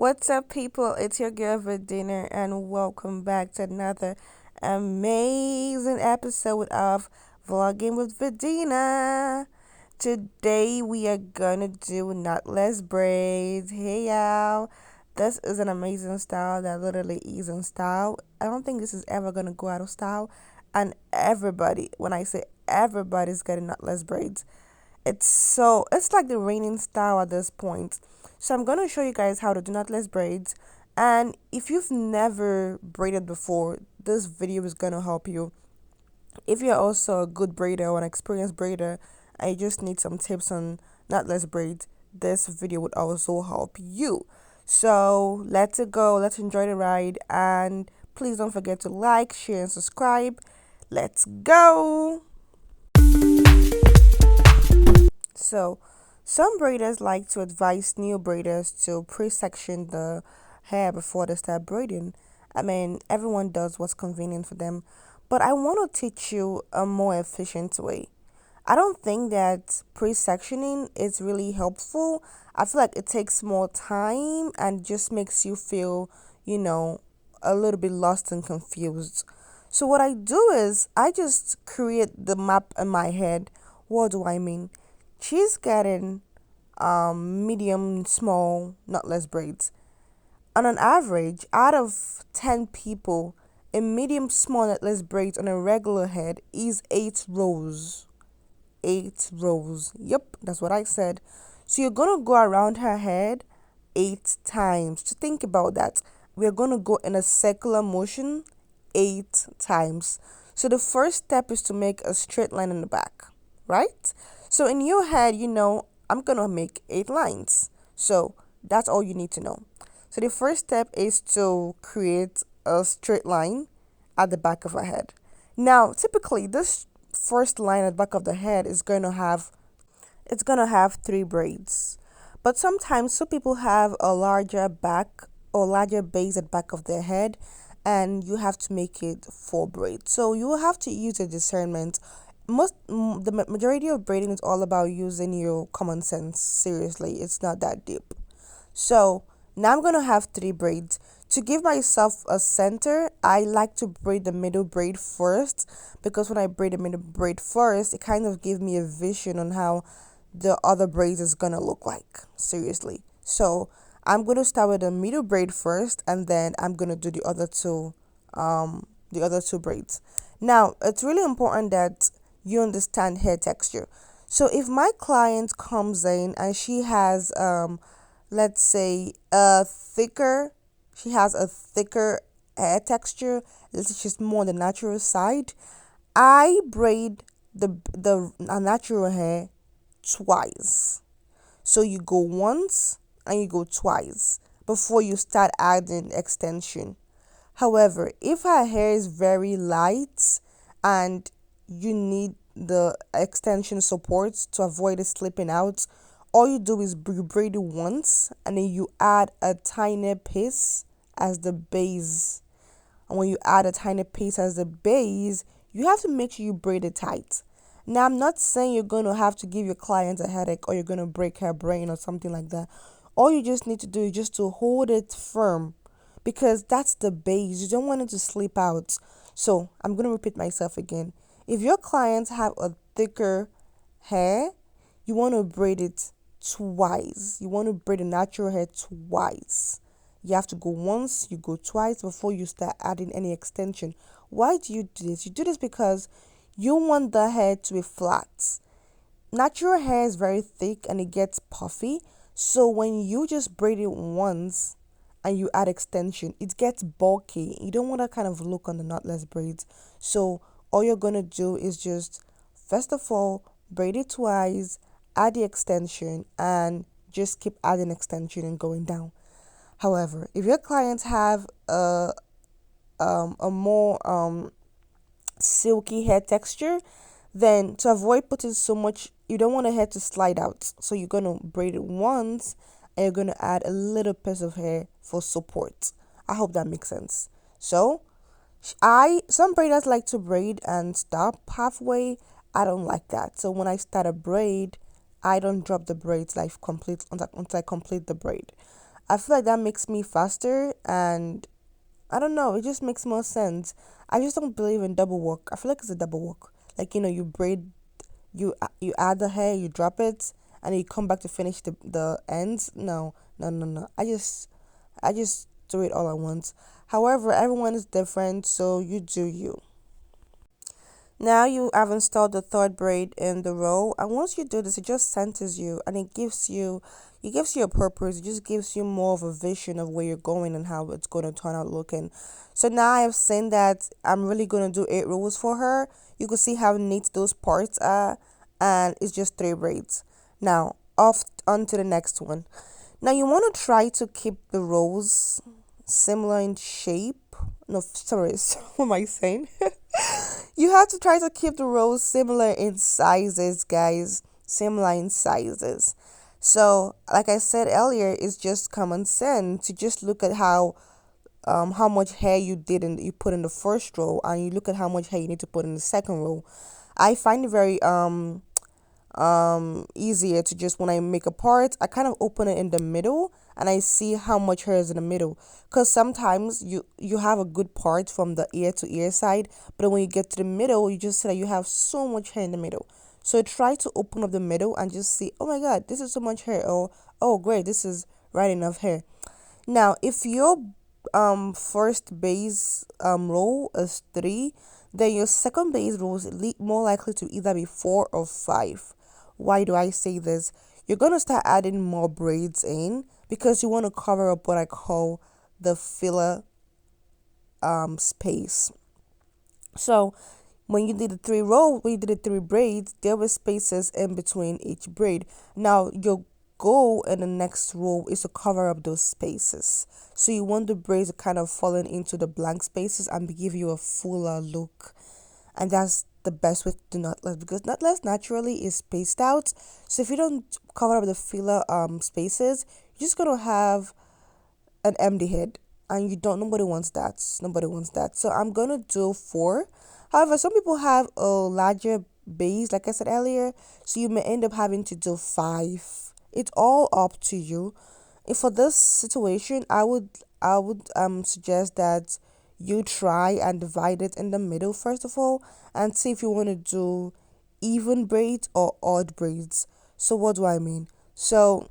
What's up, people? It's your girl for dinner, and welcome back to another amazing episode of Vlogging with Vidina. Today, we are gonna do knotless braids. Hey, y'all! This is an amazing style that literally is in style. I don't think this is ever gonna go out of style, and everybody, when I say everybody's getting knotless braids, it's like the reigning style at this point. So I'm gonna show you guys how to do knotless braids. And if you've never braided before, this video is gonna help you. If you're also a good braider or an experienced braider and you just need some tips on knotless braids, this video would also help you. So let's go, let's enjoy the ride, and please don't forget to like, share, and subscribe. Let's go. So, some braiders like to advise new braiders to pre-section the hair before they start braiding. I mean, everyone does what's convenient for them, but I want to teach you a more efficient way. I don't think that pre-sectioning is really helpful. I feel like it takes more time and just makes you feel, you know, a little bit lost and confused. So what I do is I just create the map in my head. What do I mean? She's getting medium small knotless braids. On an average, out of 10 people, a medium small knotless braids on a regular head is 8 rows. 8 rows. Yep, that's what I said. So you're gonna go around her head 8 times. Just think about that. We're gonna go in a circular motion 8 times. So the first step is to make a straight line in the back, right? So in your head, I'm gonna make 8 lines. So that's all you need to know. So the first step is to create a straight line at the back of our head. Now, typically, this first line at the back of the head is gonna have 3 braids. But sometimes some people have a larger back or larger base at the back of their head, and you have to make it 4 braids. So you will have to use a discernment. The majority of braiding is all about using your common sense. Seriously, it's not that deep. So now I'm gonna have 3 braids. To give myself a center, I like to braid the middle braid first, because when I braid the middle braid first, it kind of gives me a vision on how the other braids is gonna look like. Seriously. So I'm gonna start with the middle braid first, and then I'm gonna do the other two braids. Now it's really important that you understand hair texture. So if my client comes in and she has let's say she has a thicker hair texture, this is just more on the natural side, I braid the natural hair twice. So you go once and you go twice before you start adding extension. However, if her hair is very light and you need the extension supports to avoid it slipping out, all you do is you braid it once and then you add a tiny piece as the base. And when you add a tiny piece as the base, you have to make sure you braid it tight. Now, I'm not saying you're going to have to give your client a headache or you're going to break her brain or something like that. All you just need to do is just to hold it firm, because that's the base. You don't want it to slip out. So I'm going to repeat myself again. If your clients have a thicker hair, you want to braid it twice. You want to braid the natural hair twice. You have to go once, you go twice before you start adding any extension. Why do you do this? You do this because you want the hair to be flat. Natural hair is very thick and it gets puffy. So when you just braid it once and you add extension, it gets bulky. You don't want that kind of look on the knotless braids. So all you're going to do is just, first of all, braid it twice, add the extension, and just keep adding extension and going down. However, if your clients have a more silky hair texture, then to avoid putting so much, you don't want the hair to slide out. So you're going to braid it once and you're going to add a little piece of hair for support. I hope that makes sense. So some braiders like to braid and stop halfway. I don't like that. So when I start a braid, I don't drop the braids like complete until I complete the braid. I feel like that makes me faster, and I don't know, it just makes more sense. I just don't believe in double work. I feel like it's a double work. Like, you braid, you add the hair, you drop it, and you come back to finish the ends. No, no, no, no. I just do it all at once. However, everyone is different, so you do you. Now you have installed the third braid in the row, and once you do this, it just centers you, and it gives you a purpose. It just gives you more of a vision of where you're going and how it's going to turn out looking. So now I have seen that I'm really going to do 8 rows for her. You can see how neat those parts are, and it's just 3 braids. Now off onto the next one. Now you want to try to keep the rows similar in shape. No, sorry, what am I saying? You have to try to keep the rows similar in sizes, guys. Similar in sizes. So, like I said earlier, it's just common sense to just look at how much hair you put in the first row, and you look at how much hair you need to put in the second row. I find it very easier to just, when I make a part, I kind of open it in the middle and I see how much hair is in the middle, because sometimes you have a good part from the ear to ear side, but when you get to the middle, you just see that you have so much hair in the middle. So try to open up the middle and just see, oh my god, this is so much hair. Oh great, this is right enough hair. Now, if your first base row is 3, then your second base row is more likely to either be 4 or 5. Why do I say this? You're gonna start adding more braids in because you want to cover up what I call the filler space. So when you did the 3 braids, there were spaces in between each braid. Now your goal in the next row is to cover up those spaces. So you want the braids to kind of fall into the blank spaces and give you a fuller look. And that's the best way to do knotless, because knotless naturally is spaced out. So if you don't cover up the filler spaces, you're just gonna have an empty head, and you don't nobody wants that. Nobody wants that. So I'm gonna do 4. However, some people have a larger base, like I said earlier, so you may end up having to do 5. It's all up to you. If for this situation, I would suggest that you try and divide it in the middle first of all, and see if you want to do even braids or odd braids. So what do I mean? So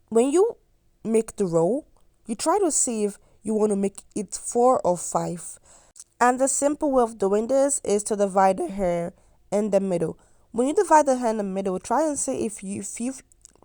when you make the row, you try to see if you want to make it 4 or 5. And the simple way of doing this is to divide the hair in the middle. When you divide the hair in the middle, try and see if you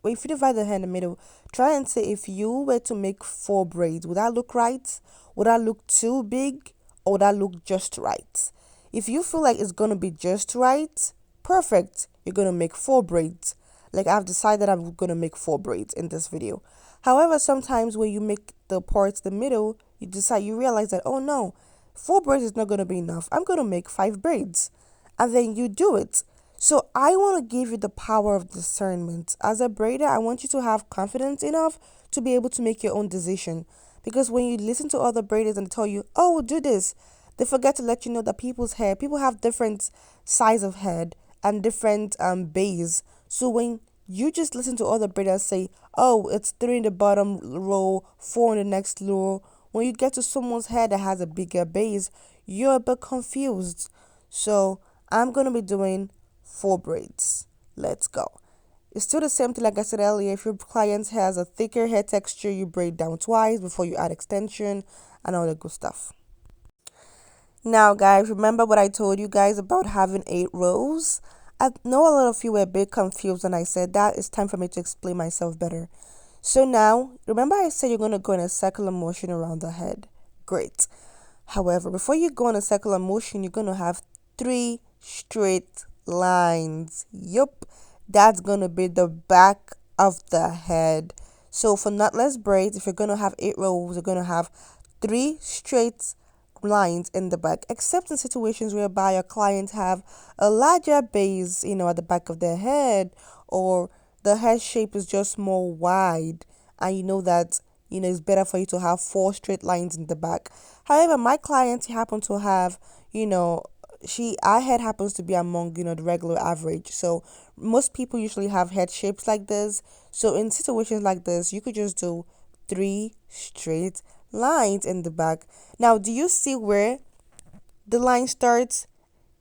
divide the hair in the middle, try and see if you were to make 4 braids, would that look right? Would that look too big, or would that look just right? If you feel like it's gonna be just right, perfect. You're gonna make 4 braids. Like, I've decided I'm gonna make 4 braids in this video. However, sometimes when you make the parts the middle, you realize that, oh no, 4 braids is not gonna be enough. I'm gonna make 5 braids. And then you do it. So I want to give you the power of discernment. As a braider, I want you to have confidence enough to be able to make your own decision. Because when you listen to other braiders and tell you, oh, do this, they forget to let you know that people have different size of head and different base. So when you just listen to other braiders say, oh, it's 3 in the bottom row, 4 in the next row, when you get to someone's head that has a bigger base, you're a bit confused. So I'm going to be doing 4 braids. Let's go. It's still the same thing like I said earlier. If your client has a thicker hair texture, you braid down twice before you add extension and all the good stuff. Now, guys, remember what I told you guys about having 8 rows? I know a lot of you were a bit confused when I said that. It's time for me to explain myself better. So now, remember I said you're going to go in a circular motion around the head. Great. However, before you go in a circular motion, you're going to have 3 straight lines. Yup, that's gonna be the back of the head. So for knotless braids, if you're gonna have 8 rows, you're gonna have 3 straight lines in the back, except in situations whereby your clients have a larger base, at the back of their head, or the head shape is just more wide, and you know that it's better for you to have 4 straight lines in the back. However, my clients happen to have, you know our head happens to be among, the regular average. So most people usually have head shapes like this. So in situations like this, you could just do three straight lines in the back. Now, do you see where the line starts?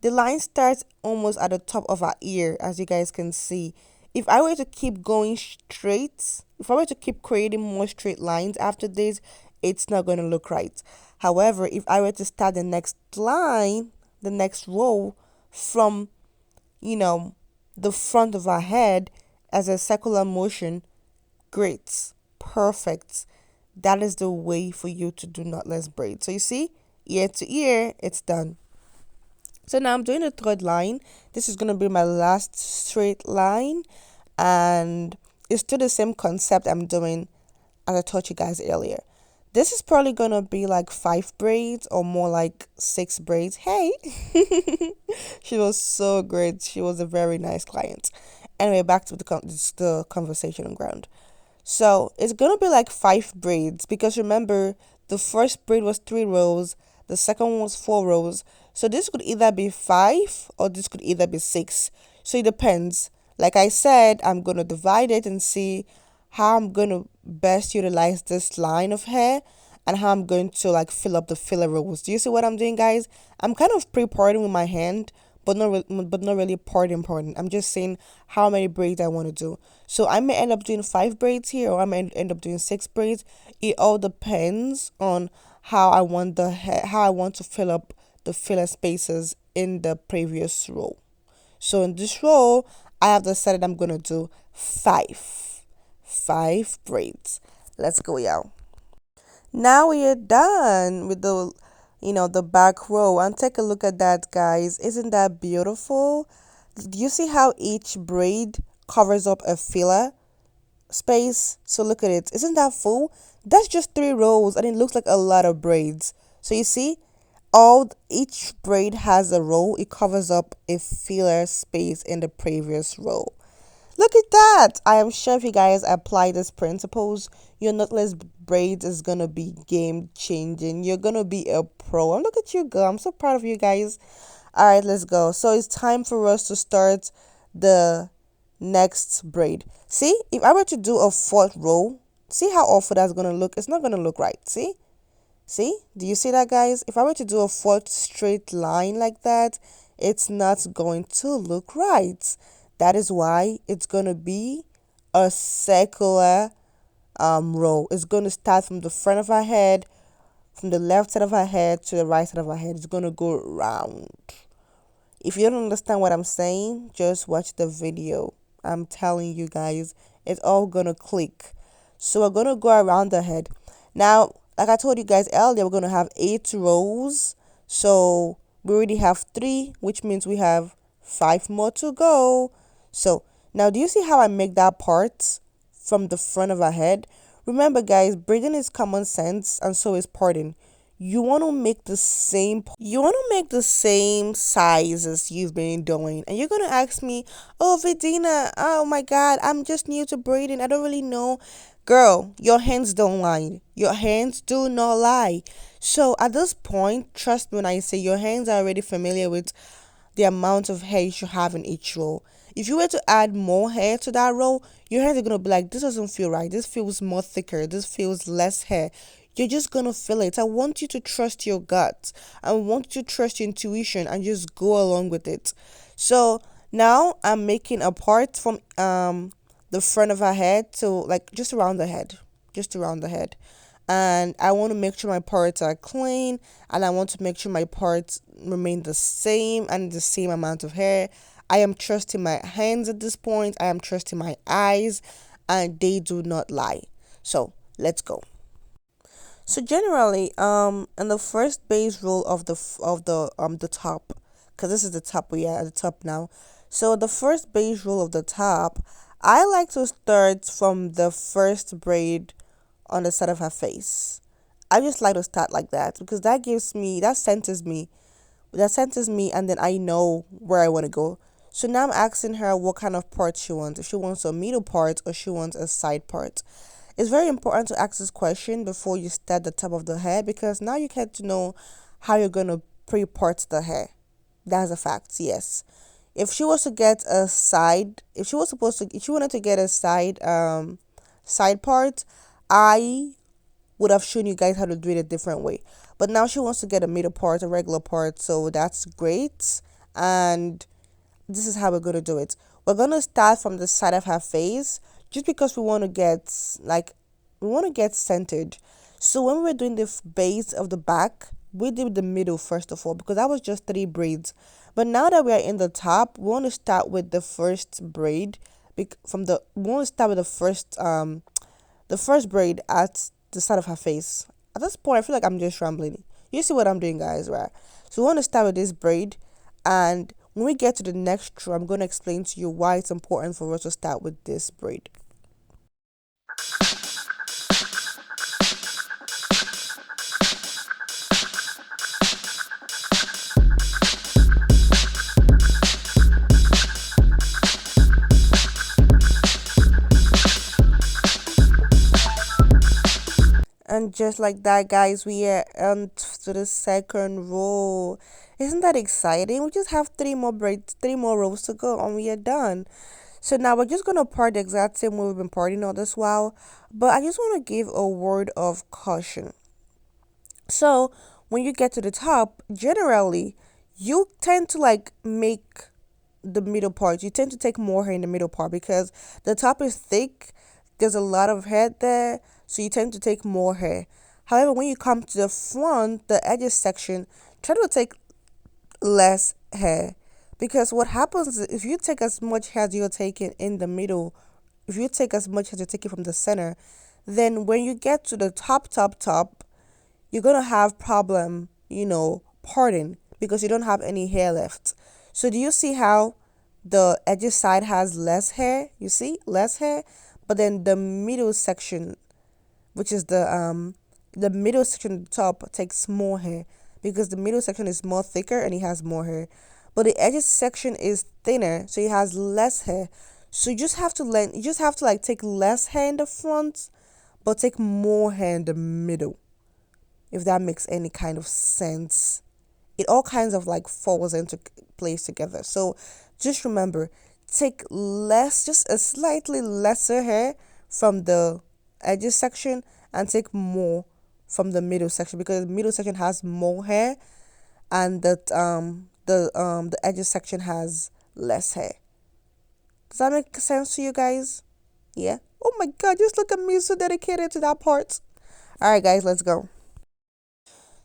The line starts almost at the top of our ear, as you guys can see. If I were to keep going straight, if I were to keep creating more straight lines after this, it's not going to look right. However, if I were to start the next line, the next row from, you know, the front of our head as a circular motion, great, perfect. That is the way for you to do knotless braids. So you see, ear to ear, it's done. So now I'm doing the third line. This is going to be my last straight line, and it's still the same concept I'm doing as I taught you guys earlier. This is probably going to be like 5 braids or more like 6 braids. Hey, she was so great. She was a very nice client. Anyway, back to the conversation on ground. So it's gonna be like 5 braids, because remember, the first braid was 3 rows, the second one was 4 rows. So this could either be 5 or this could either be 6. So it depends. Like I said, I'm gonna divide it and see how I'm gonna best utilize this line of hair and how I'm going to like fill up the filler rows. Do you see what I'm doing, guys? I'm kind of pre-parting with my hand, but not really parting. I'm just saying how many braids I want to do. So I may end up doing 5 braids here, or I may end up doing 6 braids. It all depends on how I want how I want to fill up the filler spaces in the previous row. So in this row, I have decided I'm gonna do five braids. Let's go, y'all. Now we are done with the back row, and take a look at that, guys. Isn't that beautiful? Do you see how each braid covers up a filler space? So look at it. Isn't that full? That's just 3 rows, and it looks like a lot of braids. So you see, each braid has a row. It covers up a filler space in the previous row. Look at that. I am sure if you guys apply these principles, your knotless braids is gonna be game changing. You're gonna be a pro. And look at you go. I'm so proud of you guys. All right, let's go. So it's time for us to start the next braid. See, if I were to do a 4th row, see how awful that's gonna look. It's not gonna look right. See, do you see that, guys? If I were to do a 4th straight line like that, it's not going to look right. That is why it's going to be a circular row. It's going to start from the front of our head, from the left side of our head to the right side of our head. It's going to go round. If you don't understand what I'm saying, just watch the video. I'm telling you guys, it's all going to click. So we're going to go around the head. Now, like I told you guys earlier, we're going to have 8 rows. So we already have 3, which means we have 5 more to go. So now, do you see how I make that part from the front of our head? Remember, guys, braiding is common sense, and so is parting. You want to make the same size as you've been doing. And you're going to ask me, "Oh, Vidina, oh my God, I'm just new to braiding. I don't really know." Girl, your hands don't lie. Your hands do not lie. So at this point, trust me when I say your hands are already familiar with the amount of hair you should have in each row. If you were to add more hair to that row, your hands are going to be like, this doesn't feel right. This feels more thicker. This feels less hair. You're just going to feel it. I want you to trust your gut. I want you to trust your intuition and just go along with it. So now I'm making a part from the front of our head to like just around the head. And I want to make sure my parts are clean, and I want to make sure my parts remain the same and the same amount of hair. I am trusting my hands at this point. I am trusting my eyes, and they do not lie. So let's go. So generally, in the first base roll of the top, because this is the top, we are at the top now. So the first base roll of the top, I like to start from the first braid on the side of her face. I just like to start like that because that centers me, and then I know where I want to go. So now I'm asking her what kind of part she wants. If she wants a middle part or she wants a side part. It's very important to ask this question before you start the top of the hair, because now you get to know how you're going to pre-part the hair. That's a fact, yes. If she was to get a side, if she was supposed to, if she wanted to get a side part, I would have shown you guys how to do it a different way. But now she wants to get a middle part, a regular part, so that's great. And this is how we're going to do it. We're going to start from the side of her face just because we want to get we want to get centered. So when we were doing the base of the back, we did the middle first of all because that was just three braids. But now that we are in the top, we want to start with the first braid from the we want to start with the first braid at the side of her face. At this point, I feel like I'm just rambling. You see what I'm doing, guys, right? So we want to start with this braid, and when we get to the next row, I'm going to explain to you why it's important for us to start with this braid. And just like that, guys, we are on to the second row. Isn't that exciting? We just have three more braids, three more rows to go, and we are done. So now we're just gonna part the exact same way we've been parting all this while. But I just want to give a word of caution. So when you get to the top, generally, you tend to like make the middle part. You tend to take more hair in the middle part because the top is thick. There's a lot of hair there, so you tend to take more hair. However, when you come to the front, the edges section, try to take less hair because what happens is if you take as much hair as you're taking in the middle, if you take as much as you're taking from the center, then when you get to the top, you're gonna have problem, parting because you don't have any hair left. So do you see how the edges side has less hair? You see less hair, but then the middle section, which is the middle section at the top, takes more hair because the middle section is more thicker and it has more hair, but the edges section is thinner, so it has less hair. So you just have to like take less hair in the front, but take more hair in the middle, if that makes any kind of sense. It all kinds of like falls into place together. So just remember, take less, just a slightly lesser hair from the edges section and take more from the middle section because the middle section has more hair and the edges section has less hair. Does that make sense to you guys? Yeah. Oh my god, just look at me, so dedicated to that part. All right, guys, let's go.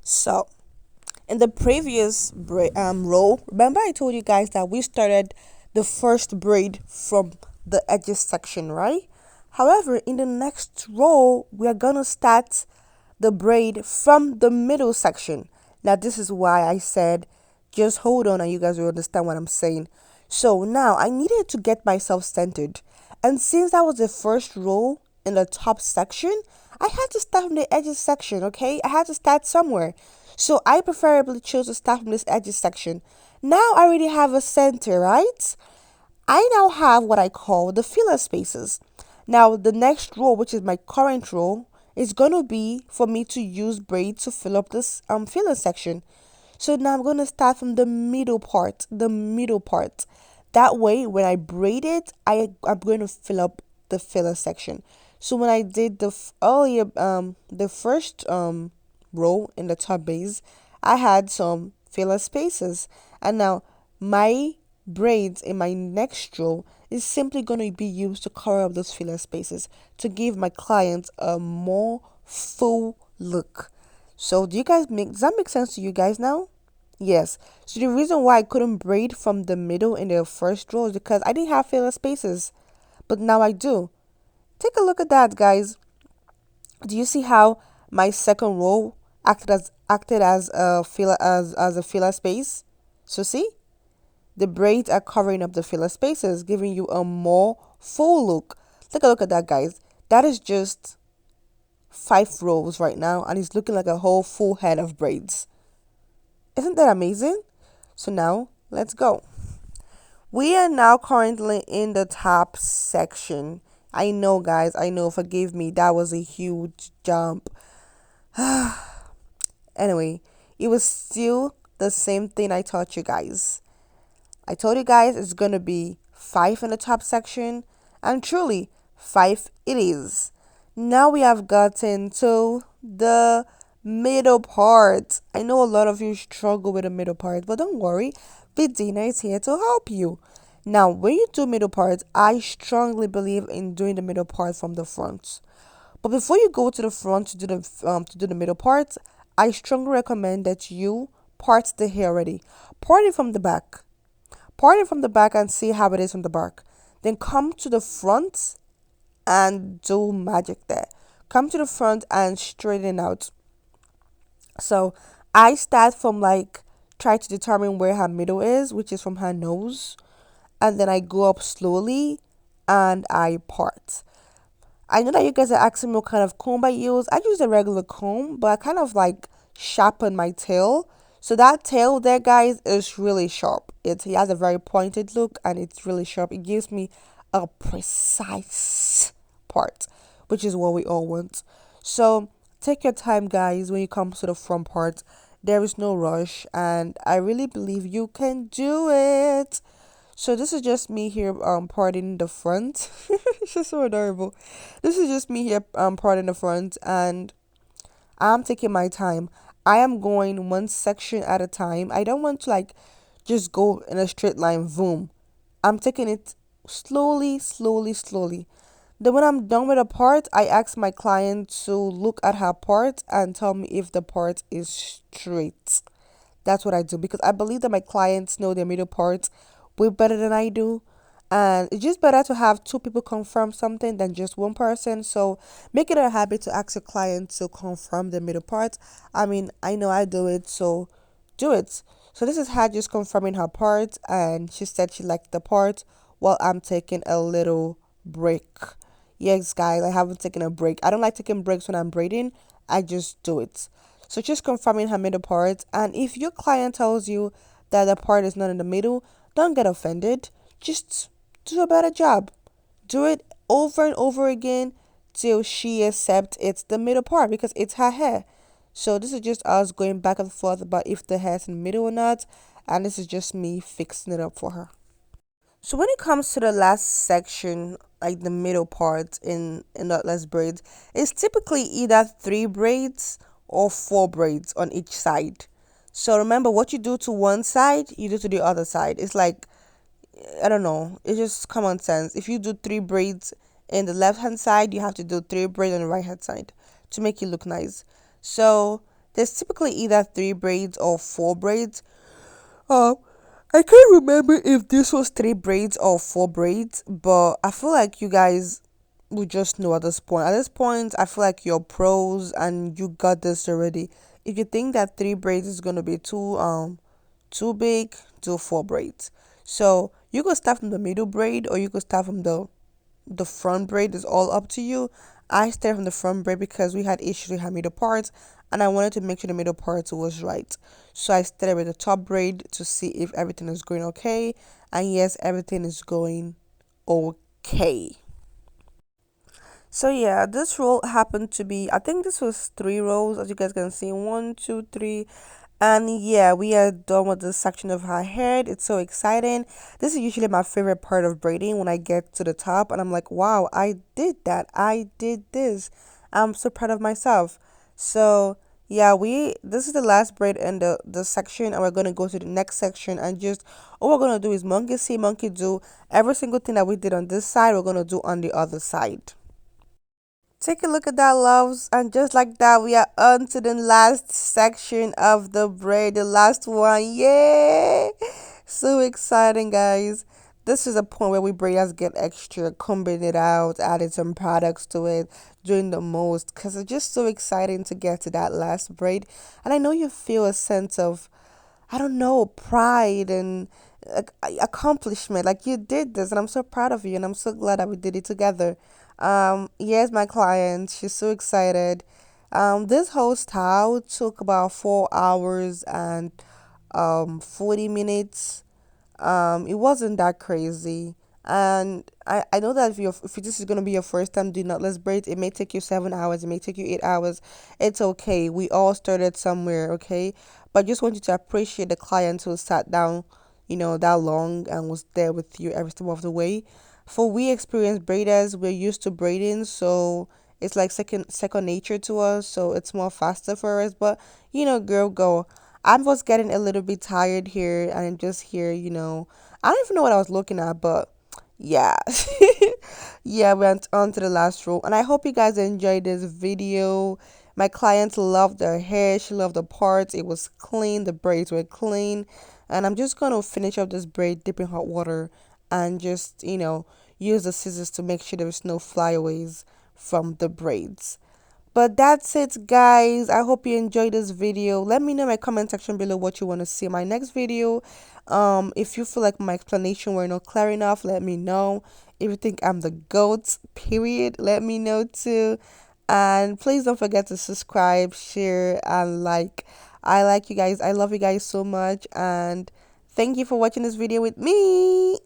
So in the previous row, remember I told you guys that we started the first braid from the edges section, right? However, in the next row, we are gonna start the braid from the middle section. Now, this is why I said just hold on and you guys will understand what I'm saying. So now I needed to get myself centered. And since that was the first row in the top section, I had to start from the edges section, okay? I had to start somewhere. So I preferably chose to start from this edges section. Now I already have a center, right? I now have what I call the filler spaces. Now the next row, which is my current row, is going to be for me to use braid to fill up this filler section. So now I'm going to start from the middle part. That way, when I braid it, I'm going to fill up the filler section. So when I did the first row in the top base, I had some filler spaces, and now my braids in my next row is simply going to be used to cover up those filler spaces to give my clients a more full look. So does that make sense to you guys now? Yes. So the reason why I couldn't braid from the middle in the first row is because I didn't have filler spaces. But now I do. Take a look at that, guys. Do you see how my second row acted as a filler space? So see? The braids are covering up the filler spaces, giving you a more full look. Take a look at that, guys. That is just 5 rows right now, and it's looking like a whole full head of braids. Isn't that amazing? So now, let's go. We are now currently in the top section. I know, guys, I know, forgive me, that was a huge jump. Anyway, it was still the same thing I taught you guys. I told you guys it's gonna be 5 in the top section, and truly, 5 it is. Now we have gotten to the middle part. I know a lot of you struggle with the middle part, but don't worry, Vidina is here to help you. Now, when you do middle part, I strongly believe in doing the middle part from the front. But before you go to the front to do the middle part, I strongly recommend that you part the hair already. Part it from the back. Part it from the back and see how it is from the back. Then come to the front and do magic there. Come to the front and straighten out. So I start from like try to determine where her middle is, which is from her nose, and then I go up slowly and I part. I know that you guys are asking me what kind of comb I use. I use a regular comb, but I kind of like sharpen my tail. So that tail there, guys, is really sharp. It has a very pointed look and it's really sharp. It gives me a precise part, which is what we all want. So take your time, guys, when you come to the front part. There is no rush, and I really believe you can do it. So this is just me here parting the front. It's just so adorable. This is just me here parting the front, and I'm taking my time. I am going one section at a time. I don't want to like just go in a straight line, boom. I'm taking it slowly, slowly, slowly. Then when I'm done with a part, I ask my client to look at her part and tell me if the part is straight. That's what I do because I believe that my clients know their middle parts way better than I do. And it's just better to have two people confirm something than just one person. So make it a habit to ask your client to confirm the middle part. I mean, I know I do it, so do it. So this is her just confirming her part, and she said she liked the part while I'm taking a little break. Yes, guys, I haven't taken a break. I don't like taking breaks when I'm braiding. I just do it. So just confirming her middle part. And if your client tells you that the part is not in the middle, don't get offended. Just do a better job. Do it over and over again till she accepts it's the middle part because it's her hair. So this is just us going back and forth about if the hair's in the middle or not. And this is just me fixing it up for her. So when it comes to the last section, like the middle part in knotless braids, it's typically either 3 braids or 4 braids on each side. So remember, what you do to one side, you do to the other side. It's like, I don't know, it's just common sense. If you do 3 braids in the left hand side, you have to do 3 braids on the right hand side to make it look nice. So there's typically either 3 braids or 4 braids. Uh, I can't remember if this was 3 braids or 4 braids, but I feel like you guys would just know at this point. At this point, I feel like you're pros and you got this already. If you think that 3 braids is gonna be too big, do 4 braids. So you could start from the middle braid or you could start from the front braid. Is all up to you. I started from the front braid because we had issues with her middle parts and I wanted to make sure the middle part was right. So I started with the top braid to see if everything is going okay. And yes, everything is going okay. So yeah, this row happened to be, I think this was 3 rows, as you guys can see, one, two, three, and yeah, we are done with this section of her head. It's so exciting. This is usually my favorite part of braiding when I get to the top and I'm like, wow, I did that. I did this. I'm so proud of myself. So yeah, we this is the last braid in the section, and we're gonna go to the next section and just all we're gonna do is monkey see, monkey do. Every single thing that we did on this side, we're gonna do on the other side. Take a look at that, loves, and just like that, we are on to the last section of the braid, the last one. Yay! So exciting, guys. This is a point where we braiders get extra, combing it out, adding some products to it, doing the most, because it's just so exciting to get to that last braid. And I know you feel a sense of, I don't know, pride and accomplishment. Like you did this, and I'm so proud of you, and I'm so glad that we did it together. Yes, my client, she's so excited. This whole style took about 4 hours and 40 minutes. It wasn't that crazy, And I know that if this is gonna be your first time doing knotless braids, it may take you 7 hours, it may take you 8 hours. It's okay. We all started somewhere, okay? But I just want you to appreciate the client who sat down, that long and was there with you every step of the way. For we experienced braiders, we're used to braiding, so it's like second nature to us, so it's more faster for us. But girl, go. I was getting a little bit tired here, and I'm just here, I don't even know what I was looking at, but yeah. Yeah, we went on to the last row, and I hope you guys enjoyed this video. My client loved their hair, she loved the parts, it was clean, the braids were clean. And I'm just gonna finish up this braid, dip in hot water, and just use the scissors to make sure there's no flyaways from the braids. But that's it, guys. I hope you enjoyed this video. Let me know in my comment section below what you want to see in my next video. If you feel like my explanation were not clear enough, let me know. If you think I'm the goat, period, let me know too. And please don't forget to subscribe, share, and like. I like you guys. I love you guys so much. And thank you for watching this video with me.